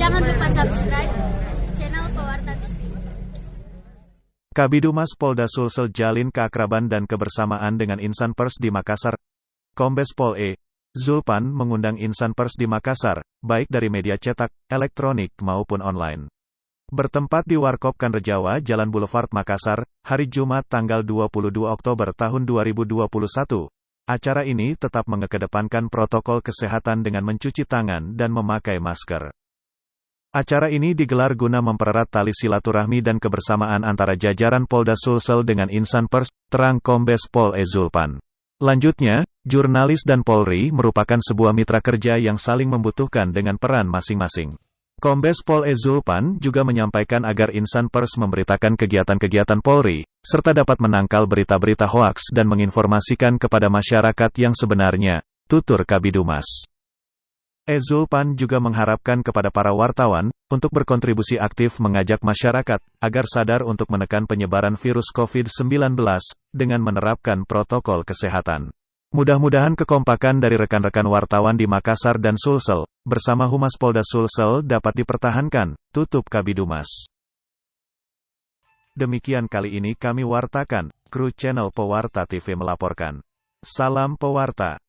Jangan lupa subscribe channel Pewarta TV. Kabidumas Polda Sulsel jalin keakraban dan kebersamaan dengan insan pers di Makassar. Kombes Pol E. Zulpan mengundang insan pers di Makassar, baik dari media cetak, elektronik maupun online. Bertempat di Warkop Kanrejawa, Jalan Boulevard Makassar, hari Jumat tanggal 22 Oktober tahun 2021. Acara ini tetap mengedepankan protokol kesehatan dengan mencuci tangan dan memakai masker. Acara ini digelar guna mempererat tali silaturahmi dan kebersamaan antara jajaran Polda Sulsel dengan insan pers, terang Kombes Pol E. Zulpan. Lanjutnya, jurnalis dan Polri merupakan sebuah mitra kerja yang saling membutuhkan dengan peran masing-masing. Kombes Pol E. Zulpan juga menyampaikan agar insan pers memberitakan kegiatan-kegiatan Polri, serta dapat menangkal berita-berita hoaks dan menginformasikan kepada masyarakat yang sebenarnya, tutur Kabidumas. E. Zulpan juga mengharapkan kepada para wartawan, untuk berkontribusi aktif mengajak masyarakat, agar sadar untuk menekan penyebaran virus COVID-19, dengan menerapkan protokol kesehatan. Mudah-mudahan kekompakan dari rekan-rekan wartawan di Makassar dan Sulsel, bersama Humas Polda Sulsel dapat dipertahankan, tutup Kabidumas. Demikian kali ini kami wartakan, kru channel Pewarta TV melaporkan. Salam Pewarta.